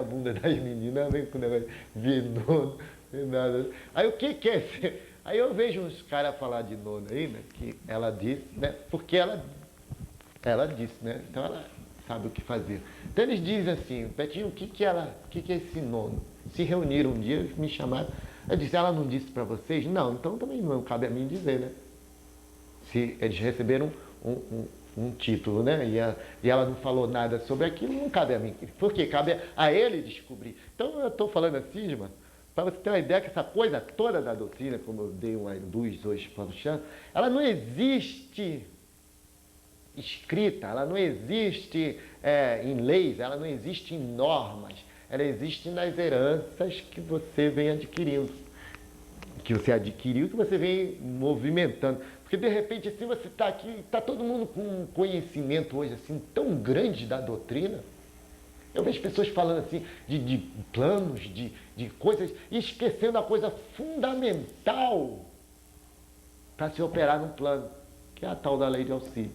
a bunda das meninas, vem com o negócio de nono, nada. Aí o que é esse? Aí eu vejo uns caras falar de nono aí, né? Que ela disse, né? Porque ela disse, né? Então ela sabe o que fazer. Então eles dizem assim, Betinho, o que é esse nono? Se reuniram um dia, me chamaram. Eu disse, ela não disse para vocês? Não, então também não cabe a mim dizer, né? Se eles receberam um título, né? E ela não falou nada sobre aquilo, não cabe a mim. Porque cabe a ele descobrir. Então eu estou falando assim, irmã, para você ter uma ideia que essa coisa toda da doutrina, como eu dei uma luz hoje para o Luciano, ela não existe escrita, ela não existe em leis, ela não existe em normas, ela existe nas heranças que você vem adquirindo, que você adquiriu, que você vem movimentando. Porque de repente assim você está aqui, está todo mundo com um conhecimento hoje assim tão grande da doutrina. Eu vejo pessoas falando assim de planos, de coisas, e esquecendo a coisa fundamental para se operar num plano, que é a tal da lei de auxílio.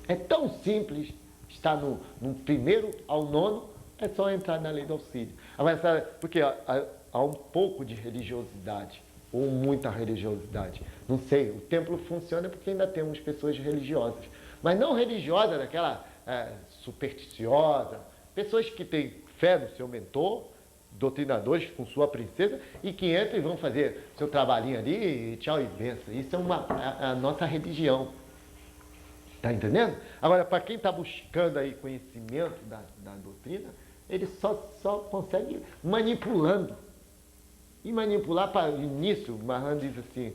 É tão simples, está no primeiro ao nono, é só entrar na lei do auxílio. Agora, sabe, porque há um pouco de religiosidade, ou muita religiosidade. Não sei, o templo funciona porque ainda temos pessoas religiosas. Mas não religiosas, daquela supersticiosa, pessoas que têm fé no seu mentor, doutrinadores com sua princesa, e que entram e vão fazer seu trabalhinho ali, e tchau e benção. Isso é a nossa religião. Tá entendendo? Agora, para quem está buscando aí conhecimento da doutrina, ele só consegue manipulando. E manipular para o início, Mahan diz assim,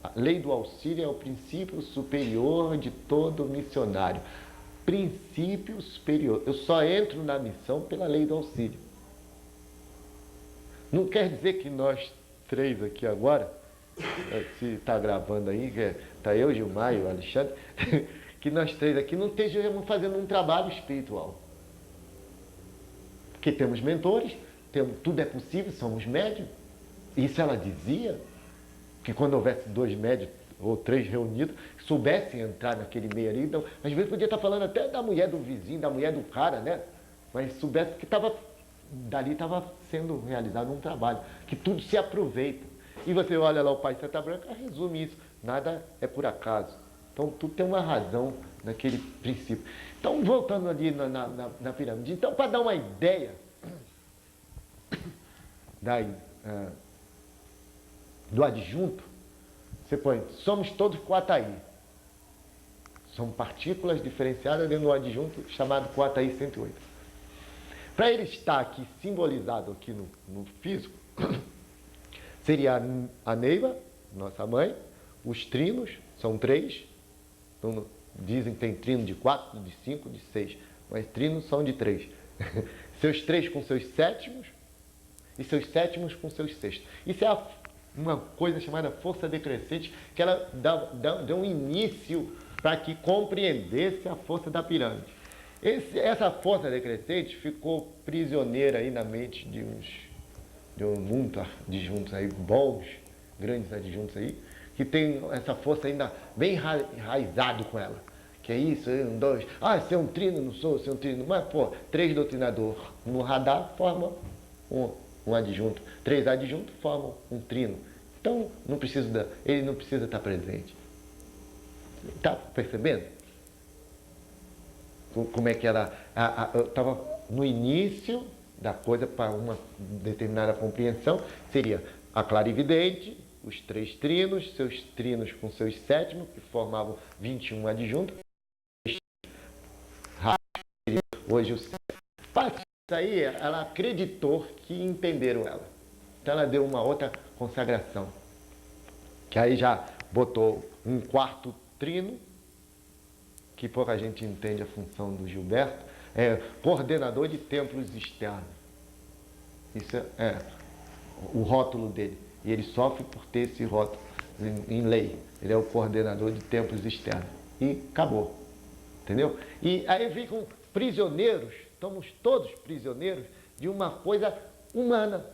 a lei do auxílio é o princípio superior de todo missionário. Princípio superior. Eu só entro na missão pela lei do auxílio. Não quer dizer que nós três aqui agora, se está gravando aí, que está eu, Gilmar e o Alexandre, que nós três aqui não estejamos fazendo um trabalho espiritual. Porque temos mentores, tudo é possível, somos médios. Isso ela dizia, que quando houvesse 2 médios ou 3 reunidos, soubessem entrar naquele meio ali. Então, às vezes podia estar falando até da mulher do vizinho, da mulher do cara, né? Mas soubesse que dali estava sendo realizado um trabalho, que tudo se aproveita. E você olha lá o Pai Santa Branca, resume isso. Nada é por acaso. Então, tudo tem uma razão naquele princípio. Então, voltando ali na pirâmide. Então, para dar uma ideia do adjunto, você põe, somos todos coataí. São partículas diferenciadas dentro do adjunto chamado coataí 108. Para ele estar aqui simbolizado aqui no físico, seria a Neiva, nossa mãe, os trinos, são 3, então, dizem que tem trino de 4, de 5, de 6, mas trinos são de 3. Seus 3 com seus sétimos, e seus sétimos com seus sextos. Isso é uma coisa chamada força decrescente, que ela deu um início para que compreendesse a força da pirâmide. Essa força decrescente ficou prisioneira aí na mente de um mundo adjuntos aí, bons, grandes adjuntos aí, que tem essa força ainda bem enraizado com ela. Que é isso, 1, 2, se é um trino, não sou, se é um trino, mas 3 doutrinadores no radar formam um adjunto, 3 adjuntos formam um trino. Então, ele não precisa estar presente. Está percebendo? Como é que era? Eu estava no início da coisa para uma determinada compreensão, seria a clarividente, os 3 trinos, seus trinos com seus sétimos, que formavam 21 adjuntos. Hoje o sétimo. Isso aí, ela acreditou que entenderam ela. Então ela deu uma outra consagração. Que aí já botou um 4º trino, que pouca gente entende a função do Gilberto, é coordenador de templos externos. Isso é o rótulo dele. E ele sofre por ter esse rótulo em lei. Ele é o coordenador de templos externos. E acabou. Entendeu? E aí ficam prisioneiros, estamos todos prisioneiros de uma coisa humana.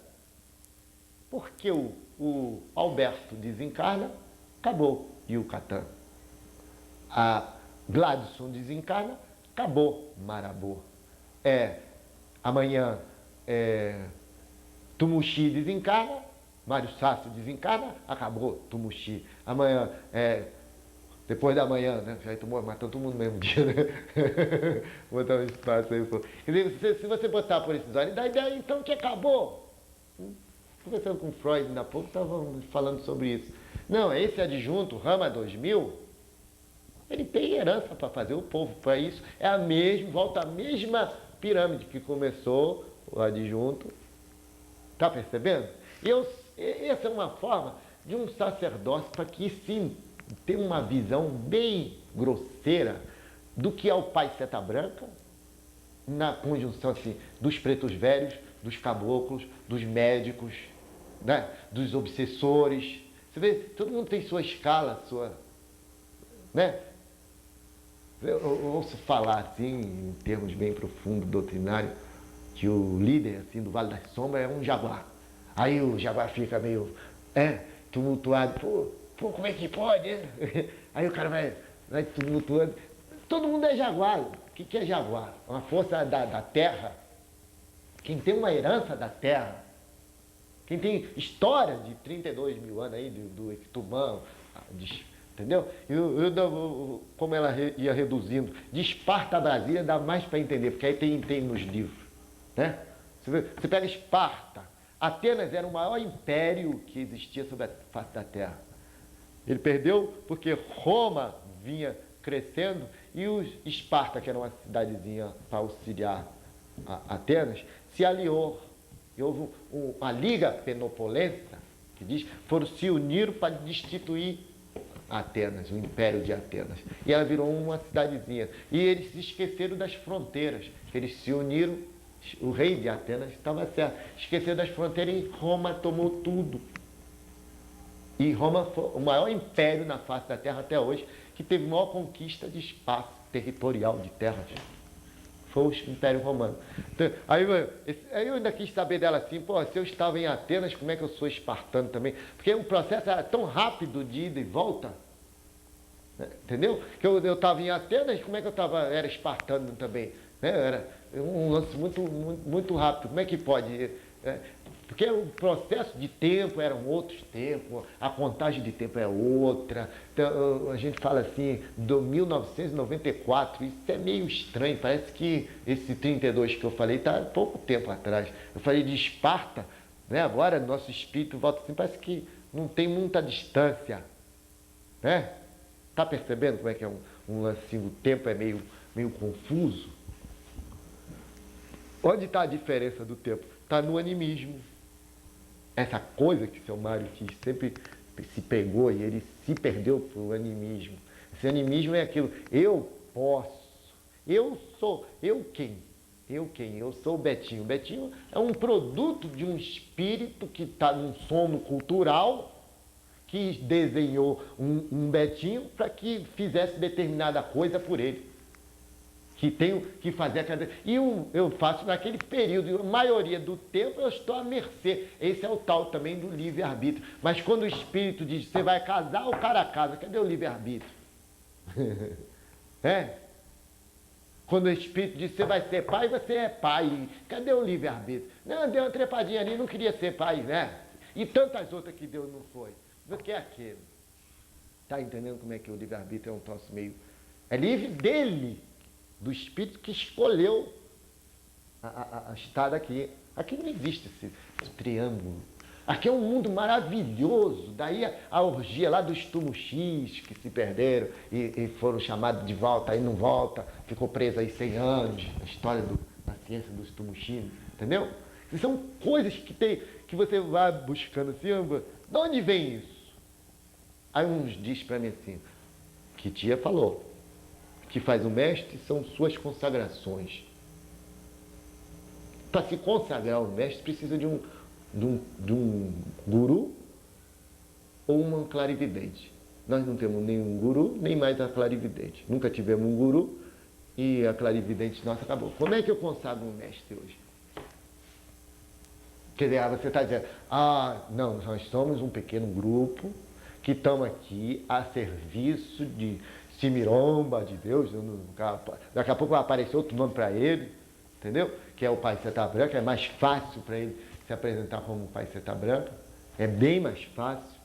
Porque o Alberto desencarna, acabou. E o Catan. A Gladson desencarna, acabou. Marabô. amanhã Tumuxi desencarna, Mário Sácio desencarna, acabou Tumuxi. Amanhã, depois da manhã, né? Já matou todo mundo no mesmo dia, né? Vou botar um espaço aí. Quer dizer, se você botar por esses olhos, dá ideia então que acabou. Conversando com Freud ainda há pouco, estávamos falando sobre isso. Não, esse adjunto, Rama 2000, ele tem herança para fazer o povo. Para isso, volta à mesma pirâmide que começou o adjunto. Está percebendo? Essa é uma forma de um sacerdócio para que sim tenha uma visão bem grosseira do que é o Pai Seta Branca, na conjunção assim, dos pretos velhos, dos caboclos, dos médicos, né? Dos obsessores. Você vê, todo mundo tem sua escala, né? Eu ouço falar assim, em termos bem profundos, doutrinários, que o líder assim, do Vale das Sombras é um jaguar. Aí o jaguar fica meio tumultuado. Pô, como é que pode? Aí o cara vai tumultuando. Todo mundo é jaguar. O que é jaguar? Uma força da terra. Quem tem uma herança da terra, quem tem história de 32 mil anos aí, do Ectumã, entendeu? Como ela ia reduzindo, de Esparta a Brasília dá mais para entender, porque aí tem nos livros. Né? Você pega Esparta, Atenas era o maior império que existia sobre a face da Terra. Ele perdeu porque Roma vinha crescendo e os Esparta, que era uma cidadezinha para auxiliar a Atenas, se aliou. E houve a Liga Penopolensa, que diz, se uniram para destituir Atenas, o Império de Atenas. E ela virou uma cidadezinha. E eles se esqueceram das fronteiras. Eles se uniram, o rei de Atenas estava certo, esqueceu das fronteiras e Roma tomou tudo. E Roma foi o maior império na face da Terra até hoje, que teve maior conquista de espaço territorial de terras. Foi o Império Romano. Então, aí eu ainda quis saber dela assim, se eu estava em Atenas, como é que eu sou espartano também? Porque o processo era tão rápido de ida e volta, né? Entendeu? Que eu estava em Atenas, como é que era espartano também? Né? Era um lance muito rápido. Como é que pode? Porque o processo de tempo eram outros tempos, a contagem de tempo é outra. Então, a gente fala assim, do 1994, isso é meio estranho, parece que esse 32 que eu falei está há pouco tempo atrás. Eu falei de Esparta, né? Agora nosso espírito volta assim, parece que não tem muita distância. Né? Está percebendo como é que é um lance, o tempo é meio confuso? Onde está a diferença do tempo? Está no animismo. Essa coisa que o seu Mário quis sempre se pegou e ele se perdeu para o animismo. Esse animismo é aquilo, eu posso, eu sou, eu quem? Eu sou o Betinho. O Betinho é um produto de um espírito que está num sono cultural, que desenhou um Betinho para que fizesse determinada coisa por ele. Que tenho que fazer a cada... E eu faço naquele período, a maioria do tempo eu estou à mercê. Esse é o tal também do livre-arbítrio. Mas quando o espírito diz, você vai casar, o cara casa, cadê o livre-arbítrio? Quando o espírito diz, você vai ser pai, você é pai. Cadê o livre-arbítrio? Não, deu uma trepadinha ali, não queria ser pai, né? E tantas outras que Deus não foi. Do que aquele? Está entendendo como é que o livre-arbítrio é um troço meio... É livre dele, do espírito que escolheu a estar aqui. Aqui não existe esse triângulo. Aqui é um mundo maravilhoso. Daí a orgia lá dos Tumuxis que se perderam e foram chamados de volta, aí não volta, ficou preso aí 100 anos. A história da ciência dos Tumuxis, entendeu? E são coisas que você vai buscando assim, de onde vem isso? Aí uns diz para mim assim, que tia falou, que faz o mestre são suas consagrações. Para se consagrar o mestre precisa de um guru ou uma clarividente. Nós não temos nenhum guru, nem mais a clarividente. Nunca tivemos um guru e a clarividente nossa acabou. Como é que eu consagro um mestre hoje? Quer dizer, você está dizendo, não, nós somos um pequeno grupo que estamos aqui a serviço de Simiromba, de Deus, daqui a pouco vai aparecer outro nome para ele, entendeu? Que é o pai seta branca, é mais fácil para ele se apresentar como pai seta branca, é bem mais fácil,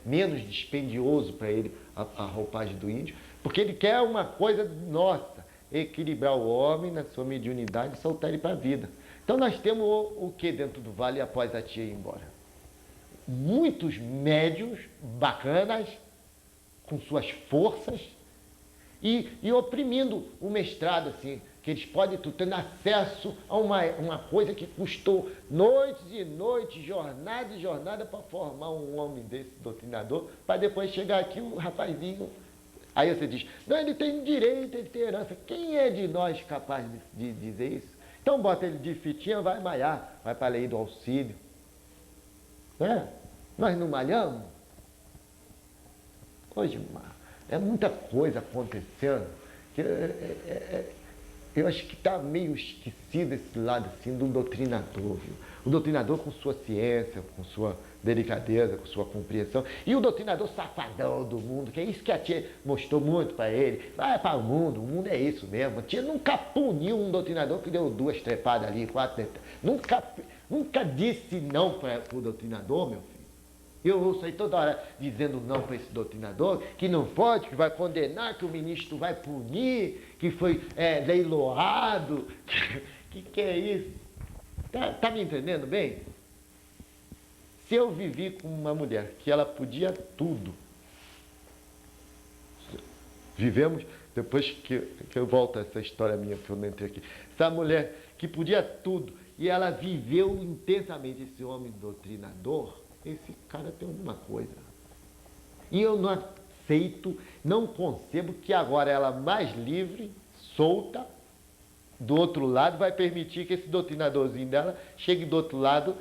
menos dispendioso para ele a roupagem do índio, porque ele quer uma coisa nossa, equilibrar o homem na sua mediunidade e soltar ele para a vida. Então nós temos o que dentro do vale após a tia ir embora? Muitos médios bacanas, com suas forças, e oprimindo o mestrado, assim, que eles podem tendo acesso a uma coisa que custou noites e noites, jornada e jornada para formar um homem desse doutrinador, para depois chegar aqui o rapazinho. Aí você diz, não, ele tem direito, ele tem herança. Quem é de nós capaz de dizer isso? Então bota ele de fitinha, vai malhar, vai para a lei do auxílio. Né? Nós não malhamos? Hoje, é muita coisa acontecendo. Eu acho que está meio esquecido esse lado assim do doutrinador, viu? O doutrinador com sua ciência, com sua delicadeza, com sua compreensão. E o doutrinador safadão do mundo, que é isso que a tia mostrou muito para ele. Vai para o mundo é isso mesmo. A tia nunca puniu um doutrinador que deu 2 trepadas ali, 4 trepadas. Nunca disse não para o doutrinador, meu filho. Eu ouço aí toda hora dizendo não para esse doutrinador, que não pode, que vai condenar, que o ministro vai punir, que foi leiloado. Que é isso? Tá me entendendo bem? Se eu vivi com uma mulher que ela podia tudo, vivemos, depois que eu volto a essa história minha que eu não entrei aqui, essa mulher que podia tudo, e ela viveu intensamente esse homem doutrinador, esse cara tem alguma coisa. E eu não aceito, não concebo que agora ela mais livre, solta, do outro lado, vai permitir que esse doutrinadorzinho dela chegue do outro lado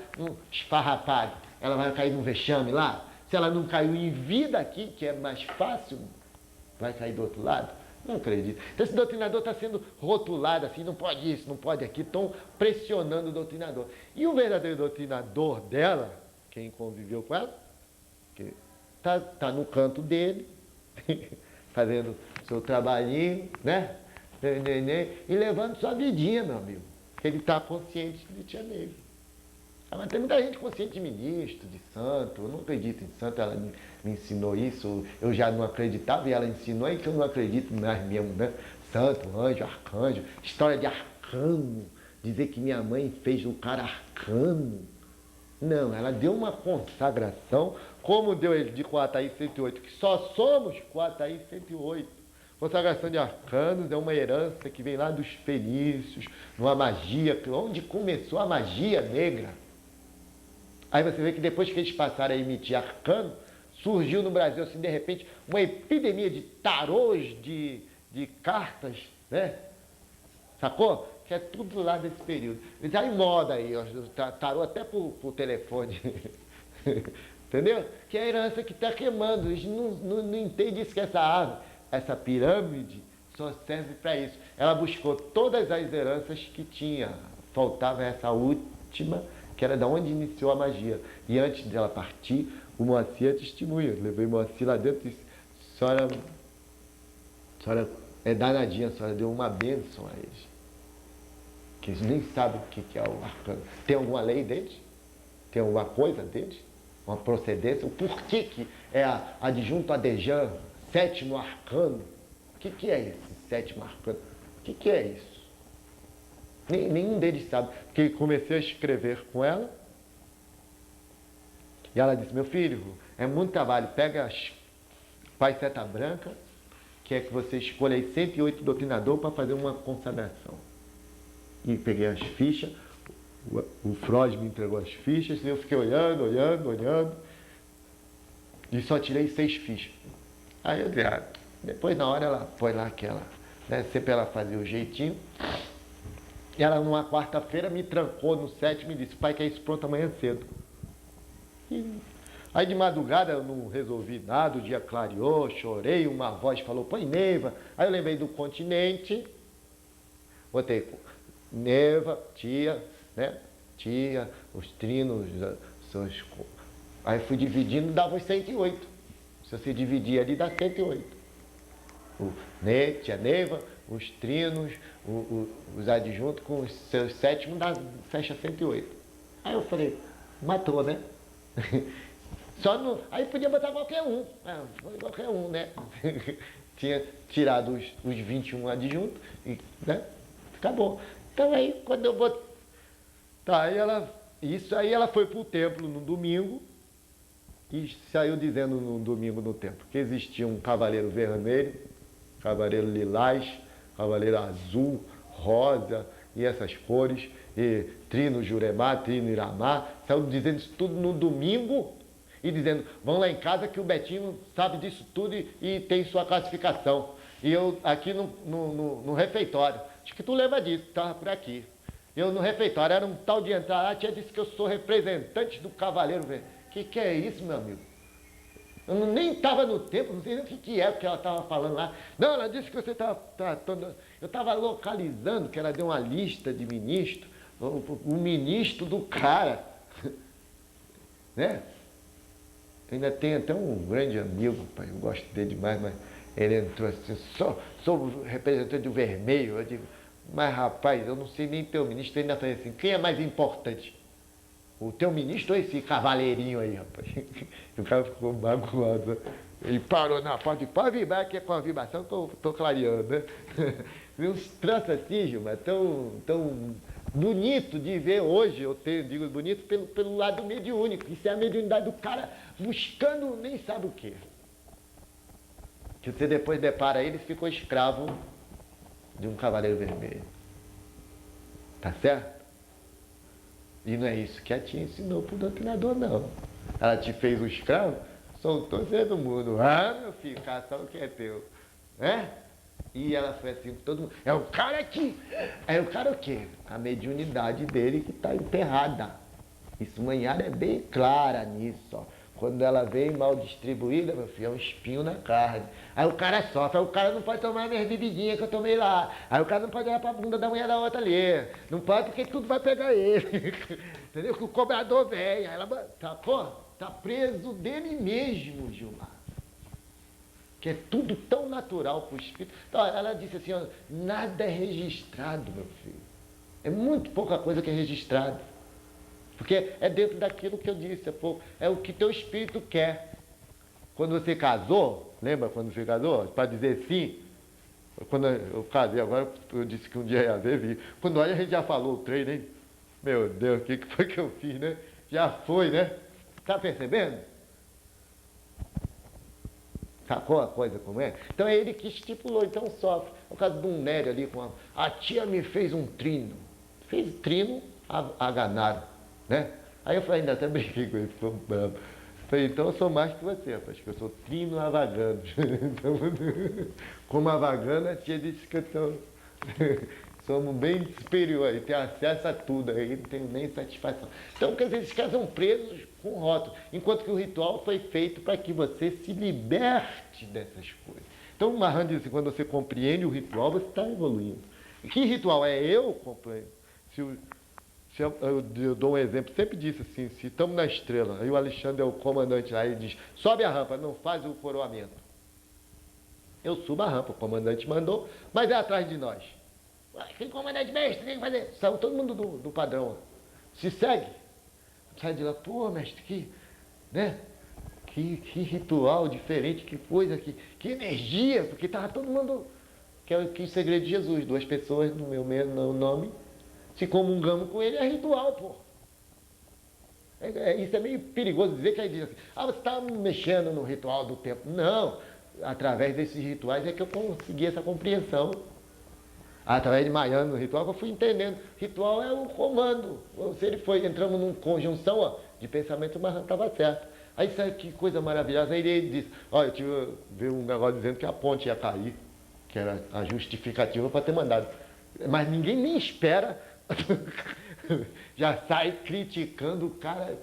esfarrapado. Ela vai cair num vexame lá. Se ela não caiu em vida aqui, que é mais fácil, vai cair do outro lado? Não acredito. Então esse doutrinador está sendo rotulado assim, não pode isso, não pode aquilo, estão pressionando o doutrinador. E o verdadeiro doutrinador dela, quem conviveu com ela, que tá no canto dele, fazendo seu trabalhinho, né? E levando sua vidinha, meu amigo. Porque ele está consciente de tia Neiva. Mas tem muita gente consciente de ministro, de santo. Eu não acredito em santo, ela me ensinou isso. Eu já não acreditava e ela ensinou, e que eu não acredito mais mesmo, né? Santo, anjo, arcanjo. História de arcano. Dizer que minha mãe fez um cara arcano. Não, ela deu uma consagração, como deu ele de Coataí 108, que só somos Coataí 108. Consagração de arcanos é uma herança que vem lá dos fenícios, numa magia, onde começou a magia negra. Aí você vê que depois que eles passaram a emitir arcano, surgiu no Brasil, assim, de repente, uma epidemia de tarôs, de cartas, né? Sacou? Que é tudo lá desse período. Está em moda aí, ó, tarô até por telefone. Entendeu? Que é a herança que está queimando. Eles não entendem isso, que essa árvore, essa pirâmide, só serve para isso. Ela buscou todas as heranças que tinha. Faltava essa última, que era da onde iniciou a magia. E antes dela partir, o Moacir é testemunha. Eu levei o Moacir lá dentro e disse, a senhora é danadinha, a senhora deu uma bênção a eles. Que eles nem sabem o que é o arcano. Tem alguma lei deles? Tem alguma coisa deles? Uma procedência? O porquê que é adjunto a Dejan, sétimo arcano? O que é esse sétimo arcano? O que é isso? Nenhum deles sabe. Porque comecei a escrever com ela e ela disse, meu filho, é muito trabalho, pega as Pai Seta Branca, que é que você escolha aí 108 doutrinador para fazer uma consagração. E peguei as fichas, o Freud me entregou as fichas, e eu fiquei olhando, e só tirei 6 fichas. Aí eu disse, depois na hora ela foi lá aquela, né, sempre ela fazia o jeitinho, e ela numa quarta-feira me trancou no 7º e disse, pai, quer isso pronto amanhã cedo. Aí de madrugada eu não resolvi nada, o dia clareou, chorei, uma voz falou, põe Neiva. Aí eu lembrei do continente, botei Neiva, tia, né? Tia, os trinos, aí fui dividindo, dava os 108. Se você dividir ali, dá 108. Tia Neiva, os trinos, os adjuntos com os seus sétimos fecha 108. Aí eu falei, matou, né? Só no, aí podia botar qualquer um, qualquer um, né? Tinha tirado os 21 adjuntos e, né? Acabou. Então aí quando eu botei. Tá, aí ela foi pro templo no domingo e saiu dizendo no domingo no templo que existia um cavaleiro vermelho, cavaleiro lilás, cavaleiro azul, rosa e essas cores, e trino Juremá, trino Iramá, saiu dizendo isso tudo no domingo e dizendo, vão lá em casa que o Betinho sabe disso tudo e tem sua classificação. E eu aqui no refeitório, acho que tu lembra disso, estava por aqui. Eu no refeitório, era um tal de entrar lá, tinha dito que eu sou representante do cavaleiro velho. Que é isso, meu amigo? Eu nem estava no tempo, não sei nem o que é o que ela estava falando lá. Não, ela disse que você estava tratando. Eu estava localizando, que ela deu uma lista de ministros, o ministro do cara. Né? Ainda tem até um grande amigo, pai, eu gosto dele demais, mas ele entrou assim, sou o representante do vermelho. Eu digo, mas rapaz, eu não sei nem teu ministro, ele ainda falei assim, quem é mais importante? O teu ministro ou esse cavaleirinho aí, rapaz? O cara ficou magoado. Ele parou na porta, pode vibrar, que é com a vibração que eu estou clareando, né? Uns troços assim, Gilmar, tão bonito de ver hoje, digo bonito pelo lado mediúnico. Isso é a mediunidade do cara buscando nem sabe o quê. Que você depois depara ele, ficou escravo de um cavaleiro vermelho. Tá certo? E não é isso que a tia ensinou pro doutrinador, não. Ela te fez o escravo, soltou você do mundo. Ah, meu filho, caça o que é teu. Né? E ela foi assim com todo mundo. É o cara aqui. É o cara o quê? A mediunidade dele que está enterrada. Isso Manhara é bem clara nisso, ó. Quando ela vem mal distribuída, meu filho, é um espinho na carne. Aí o cara sofre, aí o cara não pode tomar minhas bebidinhas que eu tomei lá. Aí o cara não pode olhar pra bunda da mulher da outra ali. Não pode porque tudo vai pegar ele. Entendeu? Que o cobrador vem. Aí ela tá preso dele mesmo, Gilmar. Que é tudo tão natural pro espírito. Então, ela disse assim, ó, nada é registrado, meu filho. É muito pouca coisa que é registrado. Porque é dentro daquilo que eu disse, é o que teu espírito quer. Quando você casou, lembra quando você casou? Para dizer sim, quando eu casei, agora eu disse que um dia ia ver, vi. Quando olha, a gente já falou o treino, hein? Meu Deus, o que foi que eu fiz, né? Já foi, né? Tá percebendo? Sacou a coisa como é? Então é ele que estipulou, então sofre. No caso de um Nério ali, a tia me fez um trino. Fez trino a ganado. Né? Aí eu falei, ainda até brinquei com ele, ficou bravo. Falei, então eu sou mais que você, rapaz, que eu sou trino avagando. Então, como avagando, a tia disse que eu somos bem superiores, tem acesso a tudo, aí não tenho nem satisfação. Então, quer dizer, esses caras são presos com rótulo, enquanto que o ritual foi feito para que você se liberte dessas coisas. Então, o Mahan diz assim, quando você compreende o ritual, você está evoluindo. E que ritual é eu compreendo? Eu dou um exemplo, sempre disse assim, se estamos na estrela, aí o Alexandre é o comandante lá, ele diz, sobe a rampa, não faz o coroamento. Eu subo a rampa, o comandante mandou, mas é atrás de nós. Aquele comandante mestre, tem que fazer. Saiu todo mundo do padrão. Se segue. Sai de lá, pô, mestre, que ritual diferente, que coisa, que energia, porque estava todo mundo, que é o segredo de Jesus, duas pessoas no meu mesmo nome, se comungamos com ele, é ritual, pô. Isso é meio perigoso dizer que aí diz assim, você está mexendo no ritual do tempo. Não, através desses rituais é que eu consegui essa compreensão. Através de Maiano no ritual, eu fui entendendo. Ritual é o comando. Se ele foi, entramos numa conjunção de pensamento, mas estava certo. Aí sabe que coisa maravilhosa. Aí ele disse, olha, eu vi um negócio dizendo que a ponte ia cair, que era a justificativa para ter mandado. Mas ninguém nem espera. Já sai criticando o cara.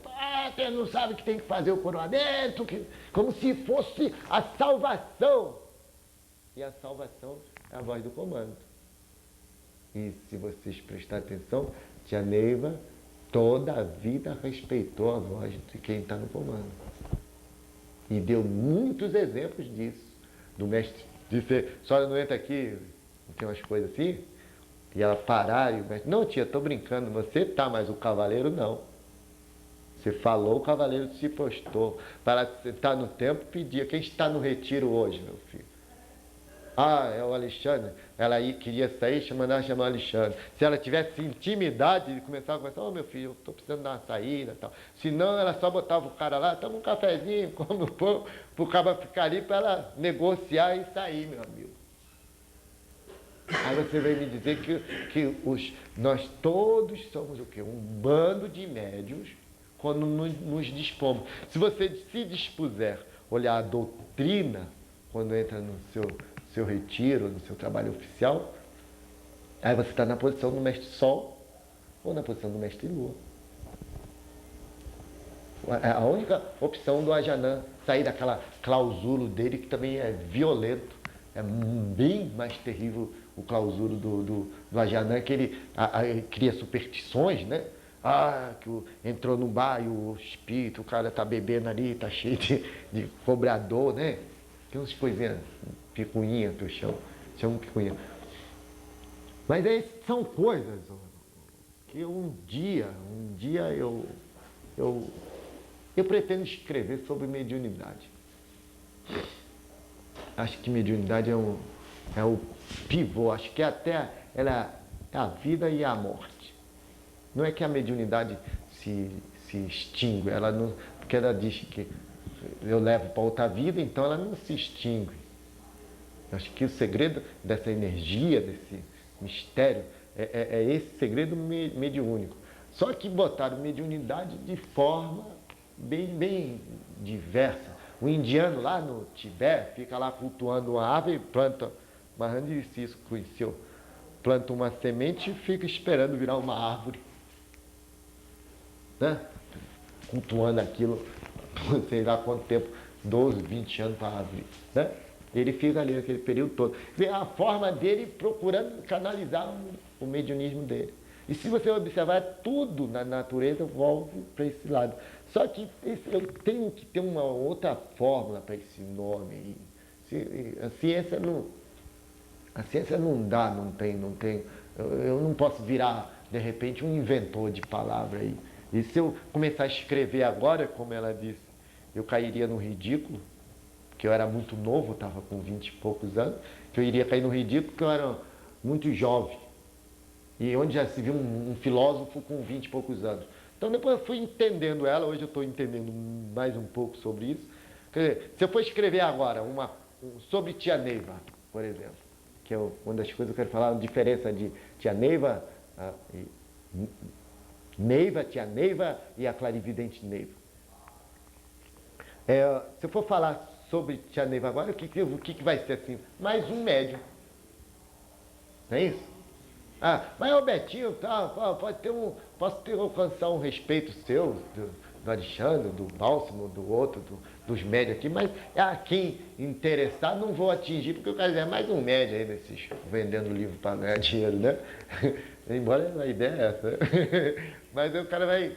Você não sabe que tem que fazer o coroamento, como se fosse a salvação. E a salvação é a voz do comando. E se vocês prestarem atenção, tia Neiva toda a vida respeitou a voz de quem está no comando. E deu muitos exemplos disso. Do mestre disse, a senhora não entra aqui, não tem umas coisas assim? E ela parar e o mestre, não tia, estou brincando, você tá, mas o cavaleiro não. Você falou, o cavaleiro se postou. Para sentar no templo, pedia. Quem está no retiro hoje, meu filho? Ah, é o Alexandre. Ela aí queria sair, mandava chamar o Alexandre. Se ela tivesse intimidade, começava a conversar, ô meu filho, eu estou precisando dar uma saída e tal. Senão ela só botava o cara lá, toma um cafezinho, come um pouco, para o cara ficar ali para ela negociar e sair, meu amigo. Aí você vem me dizer que nós todos somos o quê? Um bando de médios quando nos dispomos. Se você se dispuser a olhar a doutrina, quando entra no seu retiro, no seu trabalho oficial, aí você está na posição do mestre Sol ou na posição do mestre Lua. A única opção do Ajanã sair daquela clausura dele, que também é violento, é bem mais terrível o clausuro do Ajanã, que ele cria superstições, né? Entrou no bar e o espírito, o cara tá bebendo ali, tá cheio de cobrador, né? Tem umas coisinhas, picuinha que eu chamo picuinha. Mas são coisas que um dia eu pretendo escrever sobre mediunidade. Acho que mediunidade é o pivô, acho que até ela é a vida e a morte. Não é que a mediunidade se extingue, ela não, porque ela diz que eu levo para outra vida, então ela não se extingue. Acho que o segredo dessa energia, desse mistério, é esse segredo mediúnico. Só que botaram mediunidade de forma bem diversa. O indiano lá no Tibete fica lá cultuando uma árvore, planta, Maharani disse isso, conheceu, planta uma semente e fica esperando virar uma árvore. Né? Cultuando aquilo, sei lá quanto tempo, 12, 20 anos para a árvore. Né? Ele fica ali aquele período todo. Vê a forma dele procurando canalizar o mediunismo dele. E se você observar, tudo na natureza volve para esse lado. Só que eu tenho que ter uma outra fórmula para esse nome aí. A ciência não dá, não tem. Eu não posso virar, de repente, um inventor de palavra aí. E se eu começar a escrever agora, como ela disse, eu cairia no ridículo, que eu era muito novo, estava com 20 e poucos anos, que eu iria cair no ridículo porque eu era muito jovem. E onde já se viu um filósofo com 20 e poucos anos. Então depois eu fui entendendo ela, hoje eu estou entendendo mais um pouco sobre isso. Quer dizer, se eu for escrever agora sobre Tia Neiva, por exemplo, que é uma das coisas que eu quero falar, a diferença de Tia Neiva, Tia Neiva e a clarividente Neiva. Se eu for falar sobre Tia Neiva agora, o que vai ser assim? Mais um médium. Não é isso? Mas o Betinho, posso alcançar um respeito seu, do Alexandre, do Bálsamo, do outro, dos médios aqui, mas a quem interessar não vou atingir, porque o cara é mais um médio aí desses vendendo livro para ganhar dinheiro, né? Embora a ideia é essa, né? Mas aí o cara vai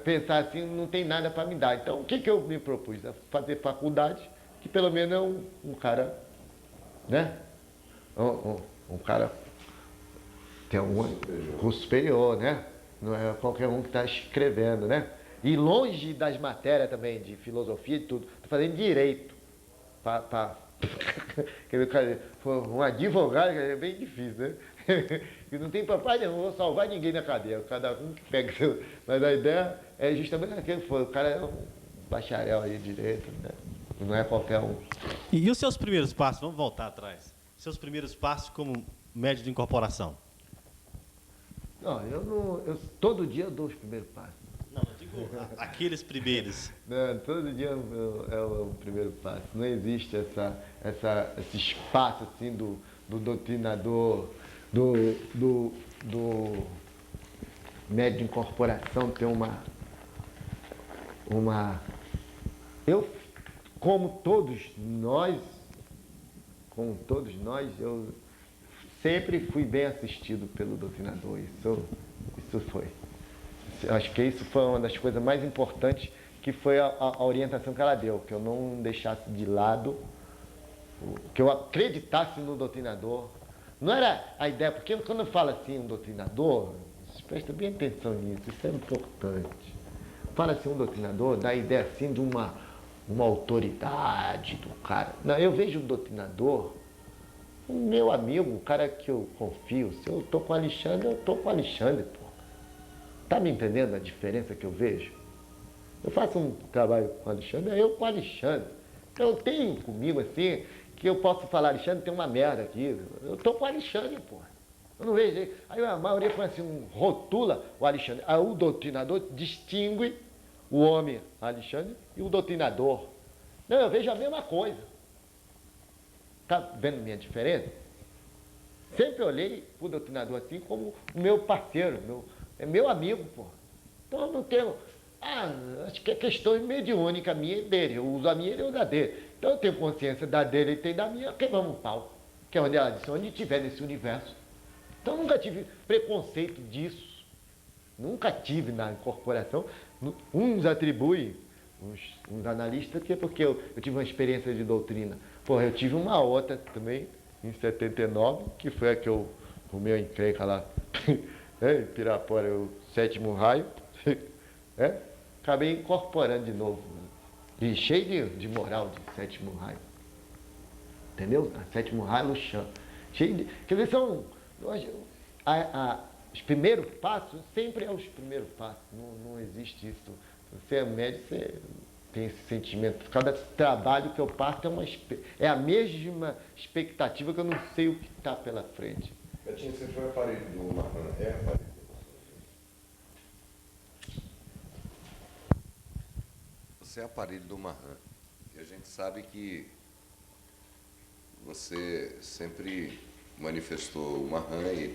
pensar assim, não tem nada para me dar. Então o que eu me propus? Fazer faculdade, que pelo menos é um cara, né? Um cara tem um curso superior, né? Não é qualquer um que está escrevendo, né? E longe das matérias também, de filosofia e tudo. Estou fazendo direito. Um advogado é bem difícil, né? E não tem papai, não vou salvar ninguém na cadeia. Cada um que pega seu. Mas a ideia é justamente aquele foi. O cara é um bacharel aí de direito, né? Não é qualquer um. E os seus primeiros passos? Vamos voltar atrás. Seus primeiros passos como médio de incorporação? Não, eu todo dia eu dou os primeiros passos. Não, eu digo aqueles primeiros. Não, todo dia é o primeiro passo. Não existe esse espaço assim do doutrinador, do médio de incorporação ter Eu, como todos nós, eu sempre fui bem assistido pelo doutrinador. Isso foi. Acho que isso foi uma das coisas mais importantes, que foi a orientação que ela deu, que eu não deixasse de lado, que eu acreditasse no doutrinador, Não era a ideia, porque quando eu falo assim, um doutrinador, presta bem atenção nisso, isso é importante. Fala assim, um doutrinador, dá a ideia assim de uma autoridade do cara. Não, eu vejo o doutrinador, o meu amigo, o cara que eu confio. Se eu tô com o Alexandre, eu tô com o Alexandre, pô. Tá me entendendo a diferença que eu vejo? Eu faço um trabalho com o Alexandre, é eu com o Alexandre. Eu tenho comigo assim, que eu posso falar, Alexandre, tem uma merda aqui. Eu tô com o Alexandre, pô. Eu não vejo ele. Aí a maioria fala assim, rotula o Alexandre. Aí o doutrinador distingue o homem Alexandre e o doutrinador. Não, eu vejo a mesma coisa. Tá vendo minha diferença? Sempre olhei o doutrinador assim como o meu parceiro, é meu amigo, pô. Então eu não tenho. Acho que é questão mediúnica minha e dele. Eu uso a minha, ele usa a dele. Então eu tenho consciência da dele, ele tem da minha, queimamos o pau. Que é onde ela disse, onde estiver nesse universo. Então eu nunca tive preconceito disso. Nunca tive na incorporação. Uns atribuem, uns analistas, que é porque eu tive uma experiência de doutrina. Porra, eu tive uma outra também, em 79, que foi a que eu arrumei a encrenca lá. Em Pirapora, o 7º raio. Acabei incorporando de novo. E cheio de moral de 7º raio. Entendeu? 7º raio no chão. Cheio de. Quer dizer, são. Os primeiros passos sempre é os primeiros passos. Não existe isso. Você é médico, você tem esse sentimento. Cada trabalho que eu passo é a mesma expectativa, que eu não sei o que está pela frente. Betinho, você foi aparelho do Marran, é aparelho? Você é aparelho do Marran. E a gente sabe que você sempre manifestou o Marran e